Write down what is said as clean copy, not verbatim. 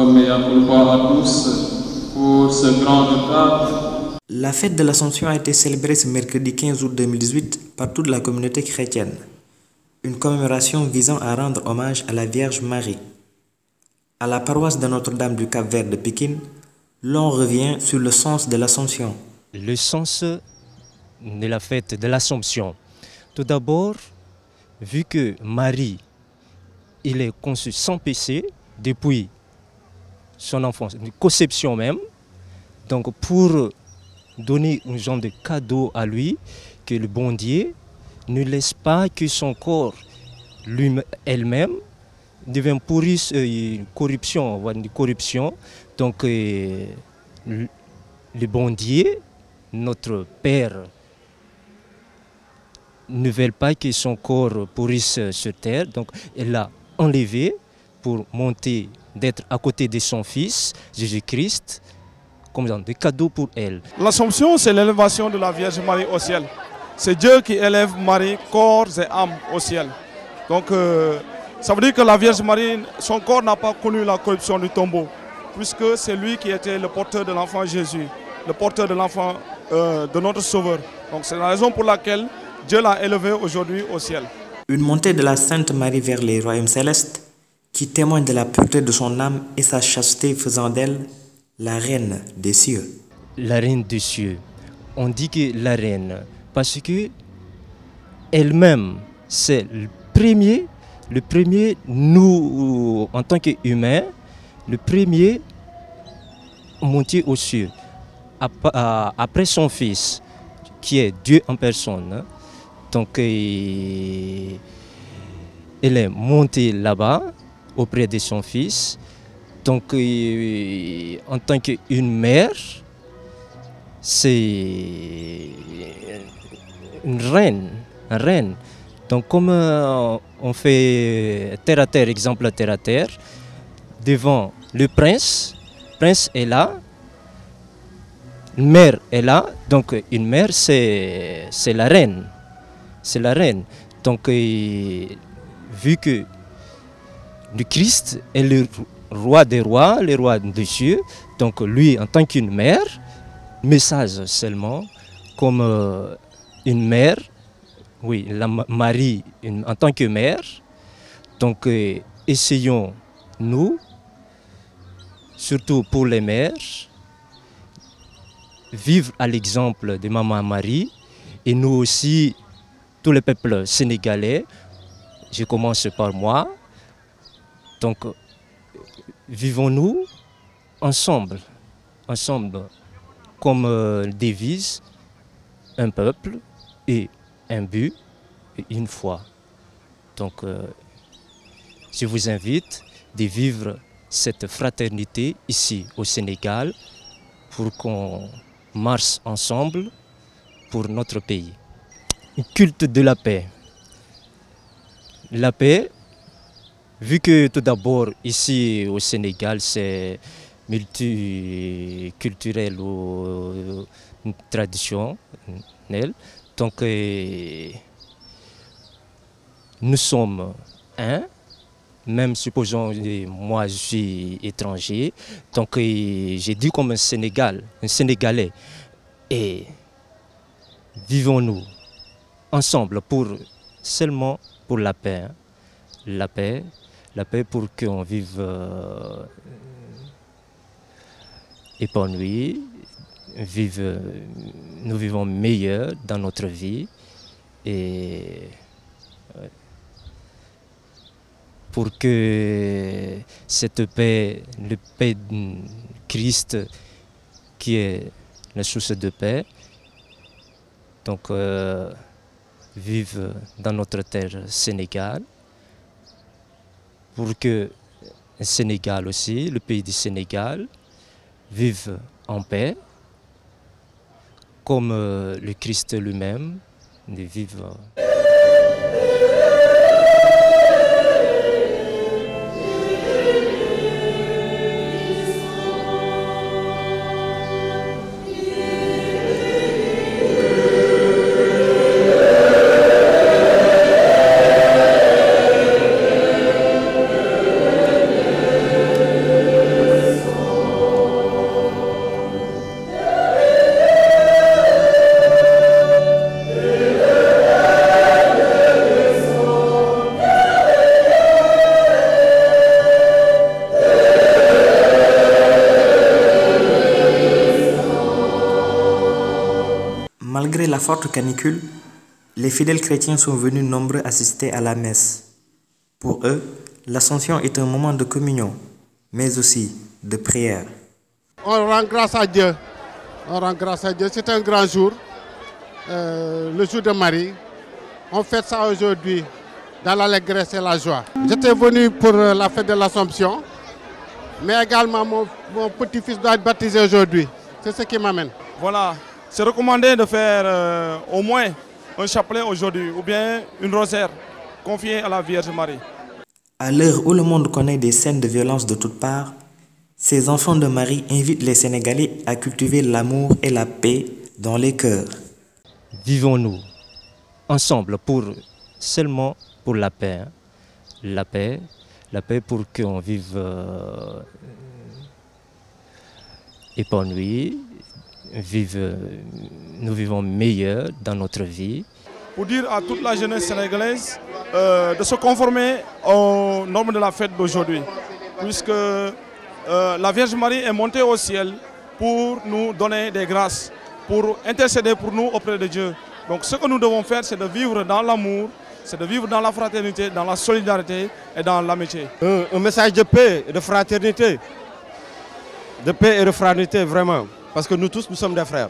mea culpa à tous pour ce grand retard. La fête de l'Assomption a été célébrée ce mercredi 15 août 2018 par toute la communauté chrétienne. Une commémoration visant à rendre hommage à la Vierge Marie. À la paroisse de Notre-Dame du Cap-Vert de Pikine, l'on revient sur le sens de l'Assomption. Le sens de la fête de l'Assomption. Tout d'abord, vu que Marie, il est conçu sans péché depuis son enfance, une conception même, donc pour donner un genre de cadeau à lui, que le bon Dieu ne laisse pas que son corps elle-même devienne pourri, une corruption. Donc le bon Dieu, notre Père, ne veut pas que son corps pourrisse sur terre, donc elle l'a enlevé pour monter, d'être à côté de son Fils, Jésus-Christ, comme des cadeaux pour elle. L'Assomption, c'est l'élévation de la Vierge Marie au ciel. C'est Dieu qui élève Marie, corps et âme au ciel. Donc ça veut dire que la Vierge Marie, son corps n'a pas connu la corruption du tombeau, puisque c'est lui qui était le porteur de l'enfant Jésus, le porteur de l'enfant de notre Sauveur. Donc c'est la raison pour laquelle Dieu l'a élevé aujourd'hui au ciel. Une montée de la Sainte Marie vers les royaumes célestes qui témoigne de la pureté de son âme et sa chasteté, faisant d'elle la reine des cieux. La reine des cieux. On dit que la reine, parce que elle-même, c'est le premier, nous, en tant qu'humains, le premier monté aux cieux, après son Fils, qui est Dieu en personne. Donc, elle est montée là-bas, auprès de son Fils. Donc, en tant qu'une mère, c'est une reine. Donc, comme on fait terre à terre, exemple terre à terre, devant le prince est là, une mère est là, donc une mère c'est la reine. C'est la reine. Donc, vu que le Christ est le roi des rois, le roi des cieux, donc lui, en tant qu'une mère, message seulement, comme une mère, oui, la Marie en tant que mère. Donc, essayons, nous, surtout pour les mères, vivre à l'exemple de Maman Marie, et nous aussi, tous les peuples sénégalais, je commence par moi, donc vivons-nous ensemble, comme devise, un peuple et un but et une foi. Donc je vous invite de vivre cette fraternité ici au Sénégal pour qu'on marche ensemble pour notre pays. Un culte de la paix. La paix, vu que tout d'abord ici au Sénégal c'est multiculturel ou traditionnel, donc nous sommes un, même supposons moi je suis étranger, donc j'ai dit comme un Sénégalais, et vivons-nous ensemble seulement pour la paix, hein. La paix pour qu'on vive épanoui, nous vivons meilleur dans notre vie, et pour que cette paix, le paix de Christ qui est la source de paix, donc vive dans notre terre Sénégal, pour que le Sénégal aussi, le pays du Sénégal, vive en paix, comme le Christ lui-même vive. Malgré la forte canicule, les fidèles chrétiens sont venus nombreux assister à la messe. Pour eux, l'Ascension est un moment de communion, mais aussi de prière. On rend grâce à Dieu. On rend grâce à Dieu. C'est un grand jour, le jour de Marie. On fête ça aujourd'hui dans l'allégresse et la joie. J'étais venu pour la fête de l'Assomption, mais également mon petit-fils doit être baptisé aujourd'hui. C'est ce qui m'amène. Voilà, c'est recommandé de faire au moins un chapelet aujourd'hui ou bien une rosaire confiée à la Vierge Marie. À l'heure où le monde connaît des scènes de violence de toutes parts, ces enfants de Marie invitent les Sénégalais à cultiver l'amour et la paix dans les cœurs. Vivons-nous ensemble seulement pour la paix. Hein. La paix pour qu'on vive épanoui, nous vivons meilleur dans notre vie. Pour dire à toute la jeunesse sénégalaise de se conformer aux normes de la fête d'aujourd'hui, puisque la Vierge Marie est montée au ciel pour nous donner des grâces, pour intercéder pour nous auprès de Dieu. Donc ce que nous devons faire, c'est de vivre dans l'amour, c'est de vivre dans la fraternité, dans la solidarité et dans l'amitié. Un message de paix et de fraternité. De paix et de fraternité, vraiment. Parce que nous tous, nous sommes des frères.